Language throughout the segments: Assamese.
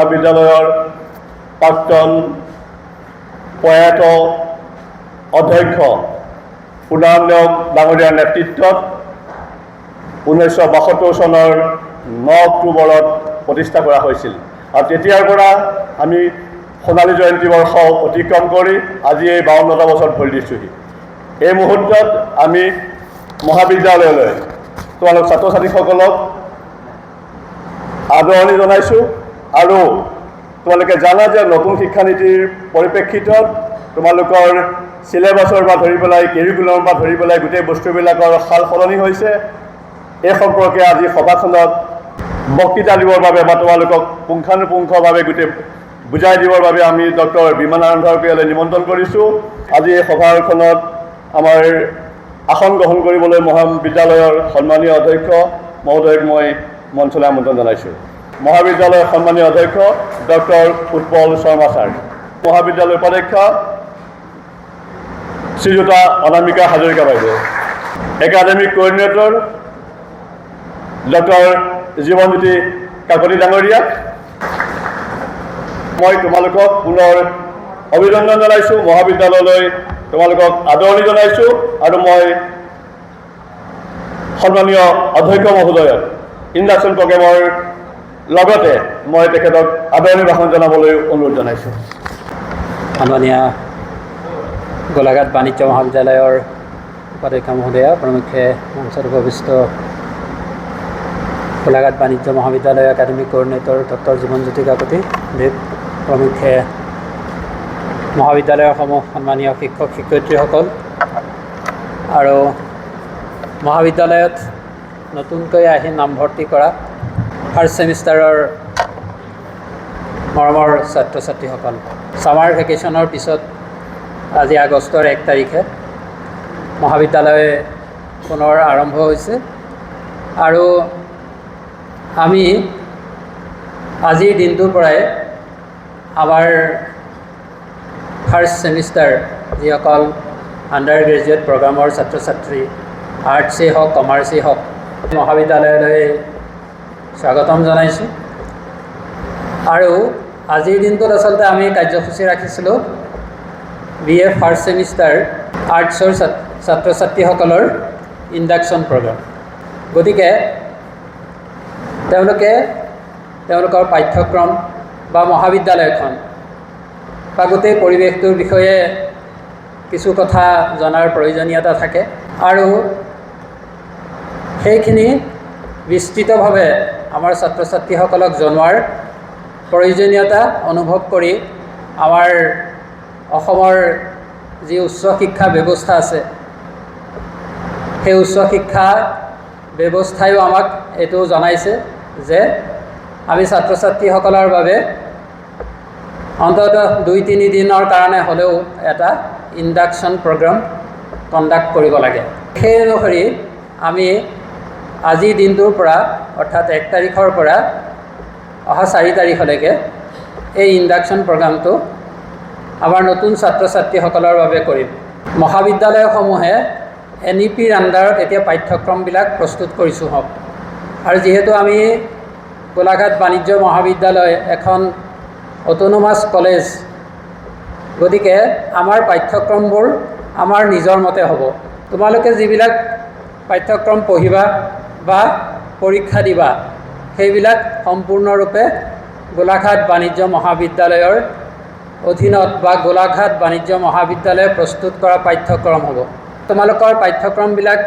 মহাবিদ্যালয়ৰ প্ৰাক্তন প্ৰয়াত অধ্যক্ষ পুনাম নেওগ ডাঙৰীয়াৰ নেতৃত্বত 1972 চনৰ 9 অক্টোবৰত প্ৰতিষ্ঠা কৰা হৈছিল আৰু তেতিয়াৰ পৰা আমি সোণালী জয়ন্তী বৰ্ষ অতিক্ৰম কৰি আজি এই 52টা বছৰ ভৰি দিছোঁহি। এই মুহূৰ্তত আমি মহাবিদ্যালয়লৈ তোমালোক ছাত্ৰ ছাত্ৰীসকলক আদৰণি জনাইছোঁ আৰু তোমালোকে জানা যে নতুন শিক্ষানীতিৰ পৰিপ্ৰেক্ষিতত তোমালোকৰ সিলেবাছৰ পৰা ধৰি পেলাই কেৰিকুলামৰ পৰা ধৰি পেলাই গোটেই বস্তুবিলাকৰ সাল সলনি হৈছে। এই সম্পৰ্কে আজি সভাখনত বক্তৃতা দিবৰ বাবে বা তোমালোকক পুংখানুপুংখভাৱে গোটেই বুজাই দিবৰ বাবে আমি ডক্টৰ বিমানানন্দ ভূঞালৈ নিমন্ত্ৰণ কৰিছোঁ। আজি এই সভাখনত আমাৰ আসন গ্ৰহণ কৰিবলৈ মহাবিদ্যালয়ৰ সন্মানীয় অধ্যক্ষ মহোদয়ক মই মঞ্চলৈ আমন্ত্ৰণ জনাইছোঁ। মহাবিদ্যালয়ৰ সন্মানীয় অধ্যক্ষ ডক্টৰ উৎপল শৰ্মা ছাৰ, মহাবিদ্যালয়ৰ উপাধ্যক্ষ শ্ৰীযুতা অনামিকা হাজৰিকা বাইদেউ, academic coordinator doctor Jibanjyoti Kakati ডাঙৰীয়াক মই তোমালোকক পুনৰ অভিনন্দন জনাইছোঁ। মহাবিদ্যালয়লৈ তোমালোকক আদৰণি জনাইছোঁ আৰু মই সন্মানীয় অধ্যক্ষ মহোদয়ক ইণ্ডাকশ্যন প্ৰগ্ৰেমৰ লগতে মই তেখেতক আদৰণি ভাষণ জনাবলৈ অনুৰোধ জনাইছোঁ। সন্মানীয় গোলাঘাট বাণিজ্য মহাবিদ্যালয়ৰ উপাধ্যক্ষ মহোদয়া, প্ৰমুখ্যে মঞ্চত উপবিষ্ট গোলাঘাট বাণিজ্য মহাবিদ্যালয় academic coordinator doctor Jibanjyoti Kakati Dev, প্ৰমুখ্যে মহাবিদ্যালয়ৰ সন্মানীয় শিক্ষক শিক্ষয়িত্ৰীসকল আৰু মহাবিদ্যালয়ত নতুনকৈ আহি নামভৰ্তি কৰা ফাৰ্ষ্ট ছেমিষ্টাৰৰ মৰমৰ ছাত্ৰ ছাত্ৰীসকল, ছামাৰ ভেকেশ্যনৰ পিছত আজি আগষ্টৰ 1 তাৰিখে মহাবিদ্যালয় পুনৰ আৰম্ভ হৈছে আৰু আমি আজিৰ দিনটোৰ পৰাই আমাৰ ফাৰ্ষ্ট ছেমিষ্টাৰ যিসকল আণ্ডাৰ গ্ৰেজুৱেট প্ৰগ্ৰামৰ ছাত্ৰ ছাত্ৰী, আৰ্টছেই হওক কমাৰ্চেই হওক, মহাবিদ্যালয়লৈ স্বাগতম জনাইছোঁ। আৰু আজিৰ দিনটোত আচলতে আমি কাৰ্যসূচী ৰাখিছিলোঁ BA ফাৰ্ষ্ট ছেমিষ্টাৰ আৰ্টছৰ ছাত্ৰ ছাত্ৰীসকলৰ ইণ্ডাকশ্যন প্ৰগ্ৰাম। গতিকে তেওঁলোকে তেওঁলোকৰ পাঠ্যক্ৰম বা মহাবিদ্যালয়খন বা গোটেই পৰিৱেশটোৰ বিষয়ে কিছু কথা জনাৰ প্ৰয়োজনীয়তা থাকে আৰু সেইখিনি বিস্তৃতভাৱে আমাৰ ছাত্ৰ ছাত্ৰীসকলক জনোৱাৰ প্ৰয়োজনীয়তা অনুভৱ কৰি আমাৰ অসমৰ যি উচ্চ শিক্ষা ব্যৱস্থা আছে সেই উচ্চ শিক্ষা ব্যৱস্থায়ো আমাক এইটো জনাইছে যে আমি ছাত্ৰ ছাত্ৰীসকলৰ বাবে অন্ততঃ 2-3 দিনৰ কাৰণে হ'লেও এটা ইণ্ডাকশ্যন প্ৰগ্ৰাম কণ্ডাক্ট কৰিব লাগে। সেই অনুসৰি আমি আজিৰ দিনটোৰ পৰা অৰ্থাৎ 1 তাৰিখৰ পৰা অহা 4 তাৰিখলৈকে এই ইণ্ডাকশ্যন প্ৰগ্ৰামটো আমাৰ নতুন ছাত্ৰ ছাত্ৰীসকলৰ বাবে কৰিম। মহাবিদ্যালয়সমূহে NEPৰ আণ্ডাৰত এতিয়া পাঠ্যক্ৰমবিলাক প্ৰস্তুত কৰিছোঁ হওক আৰু যিহেতু আমি গোলাঘাট বাণিজ্য মহাবিদ্যালয় এখন অট'নমাছ কলেজ, গতিকে আমাৰ পাঠ্যক্ৰমবোৰ আমাৰ নিজৰ মতে হ'ব। তোমালোকে যিবিলাক পাঠ্যক্ৰম পঢ়িবা বা পৰীক্ষা দিবা সেইবিলাক সম্পূৰ্ণৰূপে গোলাঘাট বাণিজ্য মহাবিদ্যালয়ৰ অধীনত বা গোলাঘাট বাণিজ্য মহাবিদ্যালয়ে প্ৰস্তুত কৰা পাঠ্যক্ৰম হ'ব। তোমালোকৰ পাঠ্যক্ৰমবিলাক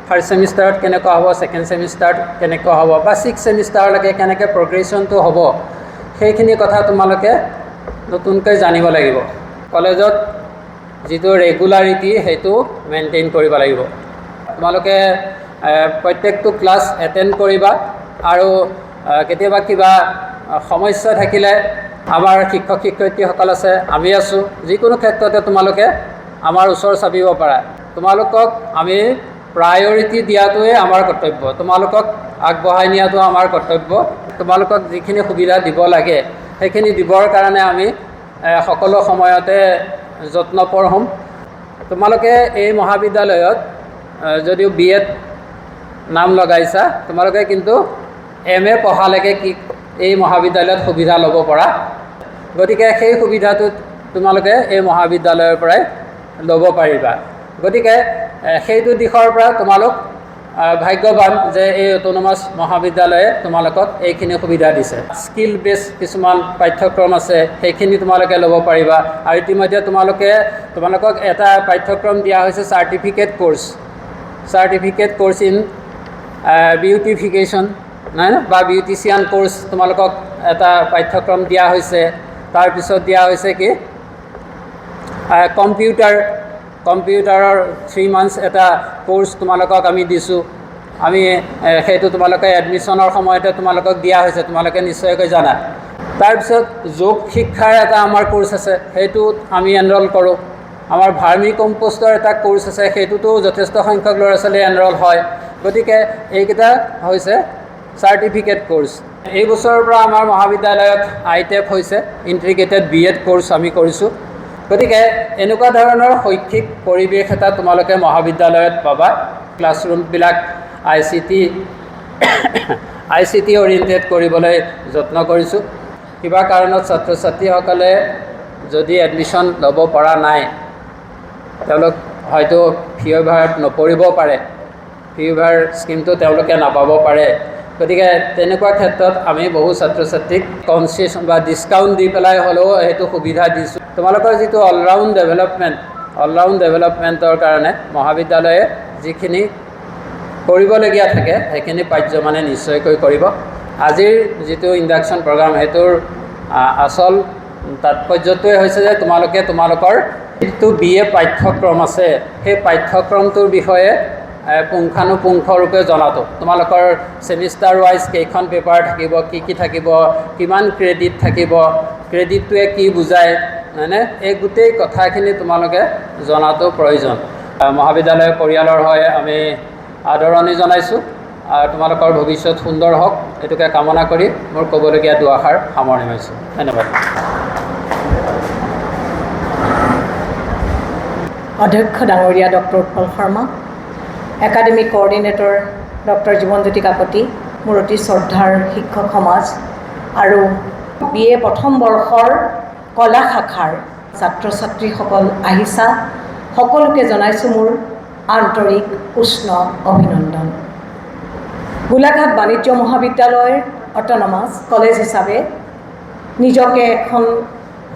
ফাৰ্ষ্ট ছেমিষ্টাৰত কেনেকুৱা হ'ব, ছেকেণ্ড ছেমিষ্টাৰত কেনেকুৱা হ'ব বা 6th ছেমিষ্টাৰলৈকে কেনেকৈ প্ৰগ্ৰেশ্যনটো হ'ব, সেইখিনি কথা তোমালোকে নতুনকৈ জানিব লাগিব। কলেজত যিটো ৰেগুলাৰিটি সেইটো মেইনটেইন কৰিব লাগিব। তোমালোকে প্ৰত্যেকটো ক্লাছ এটেণ্ড কৰিবা আৰু কেতিয়াবা কিবা সমস্যা থাকিলে আমাৰ শিক্ষক শিক্ষয়িত্ৰীসকল আছে, আমি আছোঁ, যিকোনো ক্ষেত্ৰতে তোমালোকে আমাৰ ওচৰ চাপিব পাৰা। তোমালোকক আমি প্ৰায়ৰিটি দিয়াটোৱে আমাৰ কৰ্তব্য, তোমালোকক আগবঢ়াই নিয়াটো আমাৰ কৰ্তব্য। তোমালোকক যিখিনি সুবিধা দিব লাগে সেইখিনি দিবৰ কাৰণে আমি সকলো সময়তে যত্নপৰ হ'ম। তোমালোকে এই মহাবিদ্যালয়ত যদিও BA নাম লগাইছা, তোমালোকে কিন্তু MA পঢ়ালৈকে কি এই মহাবিদ্যালয়ত সুবিধা ল'ব পৰা। গতিকে সেই সুবিধাটো তোমালোকে এই মহাবিদ্যালয়ৰ পৰাই ল'ব পাৰিবা। গতিকে সেইটো দিশৰ পৰা তোমালোক ভাগ্যৱান যে এই অট'নমাছ মহাবিদ্যালয়ে তোমালোকক এইখিনি সুবিধা দিছে। স্কিল বেছ কিছুমান পাঠ্যক্ৰম আছে, সেইখিনি তোমালোকে ল'ব পাৰিবা। আৰু ইতিমধ্যে তোমালোকক এটা পাঠ্যক্ৰম দিয়া হৈছে চাৰ্টিফিকেট কোৰ্চ ইন বিউটিফিকেশ্যন, নহয় নে, বা বিউটিচিয়ান কোৰ্চ তোমালোকক এটা পাঠ্যক্ৰম দিয়া হৈছে। তাৰপিছত দিয়া হৈছে কি কম্পিউটাৰৰ 3 months এটা কোৰ্চ তোমালোকক আমি দিছোঁ। সেইটো তোমালোকে এডমিশ্যনৰ সময়তে তোমালোকক দিয়া হৈছে, তোমালোকে নিশ্চয়কৈ জানা। তাৰপিছত যোগ শিক্ষাৰ এটা আমাৰ কোৰ্চ আছে, সেইটোত আমি এনৰল কৰোঁ। আমাৰ ভাৰ্মি কম্প'ষ্টৰ এটা কোৰ্চ আছে, সেইটোতো যথেষ্ট সংখ্যক ল'ৰা ছোৱালী এনৰল হয়। গতিকে এইকেইটা হৈছে চাৰ্টিফিকেট কোৰ্চ। এই বছৰৰ পৰা আমাৰ মহাবিদ্যালয়ত ITEP হৈছে, ইণ্টিগ্ৰেটেড BEd কোৰ্চ আমি কৰিছোঁ। গতিকে এনেকুৱা ধৰণৰ শৈক্ষিক পৰিৱেশ এটা তোমালোকে মহাবিদ্যালয়ত পাবা। ক্লাছৰুমবিলাক ICT অৰিয়েণ্টেড কৰিবলৈ যত্ন কৰিছোঁ। কিবা কাৰণত ছাত্ৰ ছাত্ৰীসকলে যদি এডমিশ্যন ল'ব পৰা নাই, তেওঁলোক হয়তো ফি ৱেইভাৰত নপৰিব পাৰে, ফি ৱেইভাৰ স্কিমটো তেওঁলোকে নাপাব পাৰে। গতিকে তেনেকুৱা ক্ষেত্ৰত আমি বহু ছাত্ৰ ছাত্ৰীক কনচেশ্যন বা ডিছকাউণ্ট দি পেলাই হ'লেও সেইটো সুবিধা দিছোঁ। তোমালোকৰ যিটো অলৰাউণ্ড ডেভেলপমেণ্টৰ কাৰণে মহাবিদ্যালয়ে যিখিনি কৰিবলগীয়া থাকে সেইখিনি পাঠ্যমানে নিশ্চয়কৈ কৰিব। আজিৰ যিটো ইণ্ডাকশ্যন প্ৰগ্ৰাম, সেইটোৰ আচল তাৎপৰ্যটোৱে হৈছে যে তোমালোকৰ যিটো BA পাঠ্যক্ৰম আছে, সেই পাঠ্যক্ৰমটোৰ বিষয়ে পুংখানুপুংখৰূপে জনাটো। তোমালোকৰ ছেমিষ্টাৰ ৱাইজ কেইখন পেপাৰ থাকিব, কি থাকিব, কিমান ক্ৰেডিট থাকিব, ক্ৰেডিটটোৱে কি বুজায়, হয়নে, এই গোটেই কথাখিনি তোমালোকে জনাটো প্ৰয়োজন। মহাবিদ্যালয় পৰিয়ালৰ হৈ আমি আদৰণি জনাইছোঁ। তোমালোকৰ ভৱিষ্যত সুন্দৰ হওক, এইটোকে কামনা কৰি মোৰ ক'বলগীয়া দুআষাৰ সামৰণি মাৰিছোঁ। ধন্যবাদ। অধ্যক্ষ ডাঙৰীয়া doctor Utpal Sharma, academic coordinator doctor Jibanjyoti Kakati, মোৰ অতি শ্ৰদ্ধাৰ শিক্ষক সমাজ আৰু BA প্ৰথম বৰ্ষৰ কলা শাখাৰ ছাত্ৰ ছাত্ৰীসকল আহিছা, সকলোকে জনাইছোঁ মোৰ আন্তৰিক উষ্ণ অভিনন্দন। গোলাঘাট বাণিজ্য মহাবিদ্যালয়ৰ অট'নমাছ কলেজ হিচাপে নিজকে এখন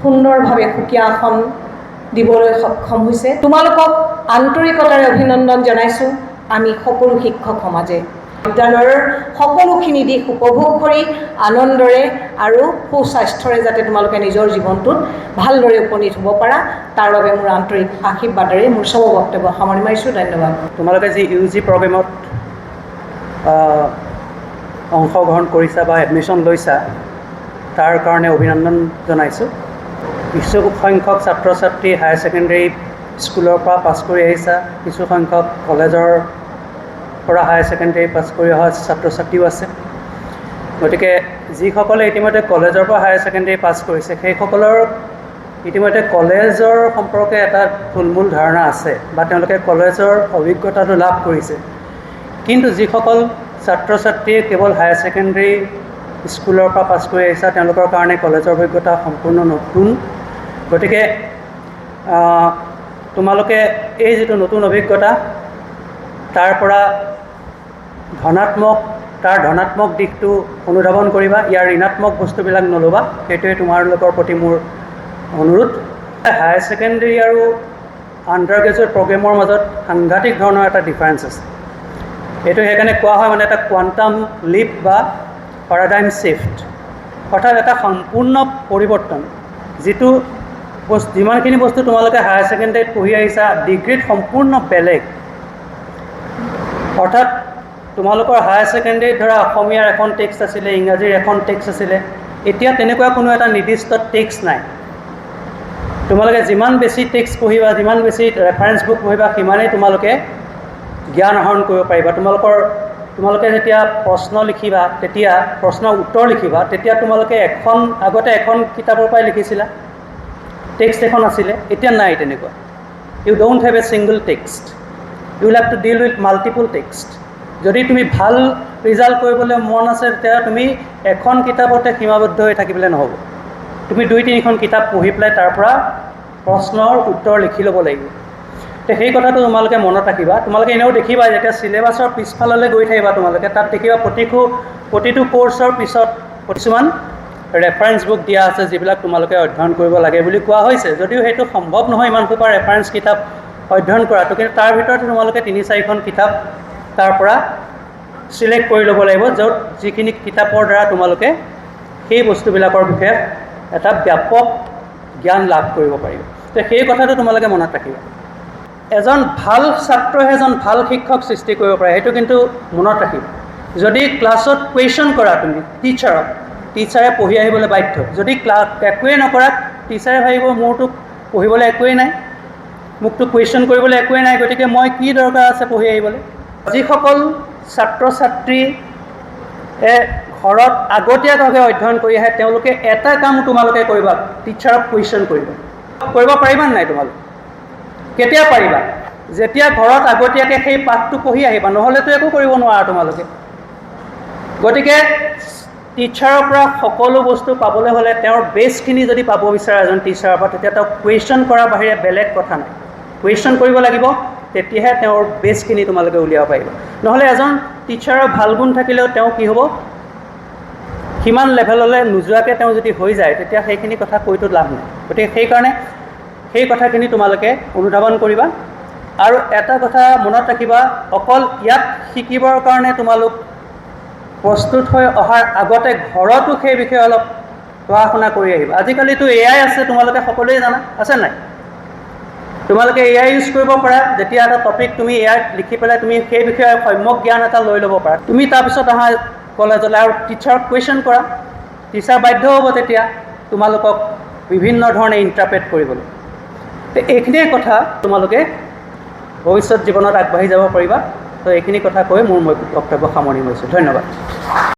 সুন্দৰভাৱে সুকীয়া আসন দিবলৈ সক্ষম হৈছে। তোমালোকক আন্তৰিকতাৰে অভিনন্দন জনাইছোঁ আমি সকলো শিক্ষক সমাজে। বিদ্যালয়ৰ সকলোখিনি দিশ উপভোগ কৰি আনন্দৰে আৰু সুস্বাস্থ্যৰে যাতে তোমালোকে নিজৰ জীৱনটোত ভালদৰে উপনীত হ'ব পাৰা, তাৰ বাবে মোৰ আন্তৰিক আশীৰ্বাদেৰে মোৰ চব বক্তব্য সামৰি মাৰিছোঁ। ধন্যবাদ। তোমালোকে যি UG প্ৰগ্ৰেমত অংশগ্ৰহণ কৰিছা বা এডমিশ্যন লৈছা, তাৰ কাৰণে অভিনন্দন জনাইছোঁ। কিছু সংখ্যক ছাত্ৰ ছাত্ৰী হায়াৰ ছেকেণ্ডেৰী স্কুলৰ পৰা পাছ কৰি আহিছা, কিছু সংখ্যক কলেজৰ পৰা হায়াৰ ছেকেণ্ডেৰী পাছ কৰি অহা ছাত্ৰ ছাত্ৰীও আছে। গতিকে যিসকলে ইতিমধ্যে কলেজৰ পৰা হায়াৰ ছেকেণ্ডেৰী পাছ কৰিছে, সেইসকলৰ ইতিমধ্যে কলেজৰ সম্পৰ্কে এটা থুলমূল ধাৰণা আছে বা তেওঁলোকে কলেজৰ অভিজ্ঞতাটো লাভ কৰিছে। কিন্তু যিসকল ছাত্ৰ ছাত্ৰীয়ে কেৱল হায়াৰ ছেকেণ্ডেৰী স্কুলৰ পৰা পাছ কৰি আহিছা, তেওঁলোকৰ কাৰণে কলেজৰ অভিজ্ঞতা সম্পূৰ্ণ নতুন। গতিকে তোমালোকে এই যিটো নতুন অভিজ্ঞতা, তাৰ পৰা ধনাত্মক দিশটো অনুধাৱন কৰিবা, ইয়াৰ ঋণাত্মক বস্তুবিলাক নল'বা, সেইটোৱে তোমালোকৰ প্ৰতি মোৰ অনুৰোধ। হায়াৰ ছেকেণ্ডেৰী আৰু আণ্ডাৰ গ্ৰেজুৱেট প্ৰগ্ৰেমৰ মাজত সাংঘাতিক ধৰণৰ এটা ডিফাৰেঞ্চ আছে। এইটো সেইকাৰণে কোৱা হয় মানে এটা কোৱাণ্টাম লিপ বা পেৰাডাইম শ্বিফ্ট, অৰ্থাৎ এটা সম্পূৰ্ণ পৰিৱৰ্তন। যিমানখিনি বস্তু তোমালোকে হায়াৰ ছেকেণ্ডেৰীত পঢ়ি আহিছা, ডিগ্ৰীত সম্পূৰ্ণ বেলেগ। অৰ্থাৎ তোমালোকৰ হায়াৰ ছেকেণ্ডেৰীত ধৰা অসমীয়াৰ এখন টেক্সট আছিলে, ইংৰাজীৰ এখন টেক্সট আছিলে, এতিয়া তেনেকুৱা কোনো এটা নিৰ্দিষ্ট টেক্সট নাই। তোমালোকে যিমান বেছি টেক্সট পঢ়িবা, যিমান বেছি ৰেফাৰেঞ্চ বুক পঢ়িবা, সিমানেই তোমালোকে জ্ঞান আহৰণ কৰিব পাৰিবা। তোমালোকে যেতিয়া প্ৰশ্ন লিখিবা, তেতিয়া প্ৰশ্নৰ উত্তৰ লিখিবা, তেতিয়া তোমালোকে আগতে এখন কিতাপৰ পৰাই লিখিছিলা, টেক্সট এখন আছিলে, এতিয়া নাই তেনেকুৱা। You don't have a single text, you will have to deal with multiple text. যদি তুমি ভাল ৰিজাল্ট কৰিবলৈ মন আছে তেতিয়া তুমি এখন কিতাপতে সীমাবদ্ধ হৈ থাকিবলৈ নহ'ব। তুমি 2-3খন কিতাপ পঢ়ি পেলাই তাৰ পৰা প্ৰশ্নৰ উত্তৰ লিখি ল'ব লাগিব। তো সেই কথাটো তোমালোকে মনত ৰাখিবা। তোমালোকে এনেও দেখিবা যেতিয়া চিলেবাছৰ পিছফাললৈ গৈ থাকিবা তোমালোকে তাত দেখিবা প্ৰতিটো কোৰ্চৰ পিছত কিছুমান ৰেফাৰেঞ্চ বুক দিয়া আছে যিবিলাক তোমালোকে অধ্যয়ন কৰিব লাগে বুলি কোৱা হৈছে। যদিও সেইটো সম্ভৱ নহয় ইমান সোপা ৰেফাৰেঞ্চ কিতাপ অধ্যয়ন কৰাটো, কিন্তু তাৰ ভিতৰতে তোমালোকে 3-4খন কিতাপ তাৰ পৰা চিলেক্ট কৰি ল'ব লাগিব য'ত যিখিনি কিতাপৰ দ্বাৰা তোমালোকে সেই বস্তুবিলাকৰ বিষয়ে এটা ব্যাপক জ্ঞান লাভ কৰিব পাৰিব। তো সেই কথাটো তোমালোকে মনত ৰাখিবা। এজন ভাল ছাত্ৰহে এজন ভাল শিক্ষক সৃষ্টি কৰিব পাৰে, সেইটো কিন্তু মনত ৰাখিবা। যদি ক্লাছত কুৱেশ্যন কৰা তুমি টিচাৰে পঢ়ি আহিবলৈ বাধ্য। যদি একোৱেই নকৰা টিচাৰে ভাবিব মোৰতো পঢ়িবলৈ একোৱেই নাই, মোকতো কুৱেশ্যন কৰিবলৈ একোৱেই নাই, গতিকে মই কি দৰকাৰ আছে পঢ়ি আহিবলৈ। যিসকল ছাত্ৰ ছাত্ৰীয়ে ঘৰত আগতীয়াভাৱে অধ্যয়ন কৰি আহে তেওঁলোকে এটা কাম তোমালোকে কৰিবা, টিচাৰক কুৱেশ্যন কৰিব পাৰিবা নাই তোমালোকে? কেতিয়া পাৰিবা? যেতিয়া ঘৰত আগতীয়াকৈ সেই পাঠটো পঢ়ি আহিবা, নহ'লেতো একো কৰিব নোৱাৰা তোমালোকে। গতিকে টিচাৰৰ পৰা সকলো বস্তু পাবলৈ হ'লে তেওঁৰ বেছখিনি যদি পাব বিচাৰে এজন টিচাৰৰ পৰা, তেতিয়া তেওঁক কুৱেশ্যন কৰাৰ বাহিৰে বেলেগ কথা নাই। কুৱেশ্যন কৰিব লাগিব, তেতিয়াহে তেওঁৰ বেছখিনি তোমালোকে উলিয়াব পাৰিবা। নহ'লে এজন টিচাৰৰ ভাল গুণ থাকিলেও তেওঁ কি হ'ব, সিমান লেভেললৈ নোযোৱাকৈ তেওঁ যদি হৈ যায় তেতিয়া সেইখিনি কথা কৈতো লাভ নাই। গতিকে সেইকাৰণে সেই কথাখিনি তোমালোকে অনুধাৱন কৰিবা। আৰু এটা কথা মনত ৰাখিবা, অকল ইয়াত শিকিবৰ কাৰণে তোমালোক প্ৰস্তুত হৈ অহাৰ আগতে ঘৰতো সেই বিষয়ে অলপ পঢ়া শুনা কৰি আহিবা। আজিকালিতো AI আছে, তোমালোকে সকলোৱে জানা, আছে নাই? তোমালোকে AI ইউজ কৰিব পাৰা। যেতিয়া এটা টপিক তুমি AI লিখি পেলাই তুমি সেই বিষয়ে সম্যক জ্ঞান এটা লৈ ল'ব পাৰা। তুমি তাৰপিছত আহা কলেজলৈ আৰু টিচাৰক কুৱেশ্যন কৰা, টিচাৰ বাধ্য হ'ব তেতিয়া তোমালোকক বিভিন্ন ধৰণে ইণ্টাৰপ্ৰেট কৰিবলৈ। তো এইখিনিয়ে কথা তোমালোকে ভৱিষ্যত জীৱনত আগবাঢ়ি যাব পাৰিবা। তো এইখিনি কথা কৈ মোৰ বক্তব্য সামৰণি মাৰিছোঁ। ধন্যবাদ।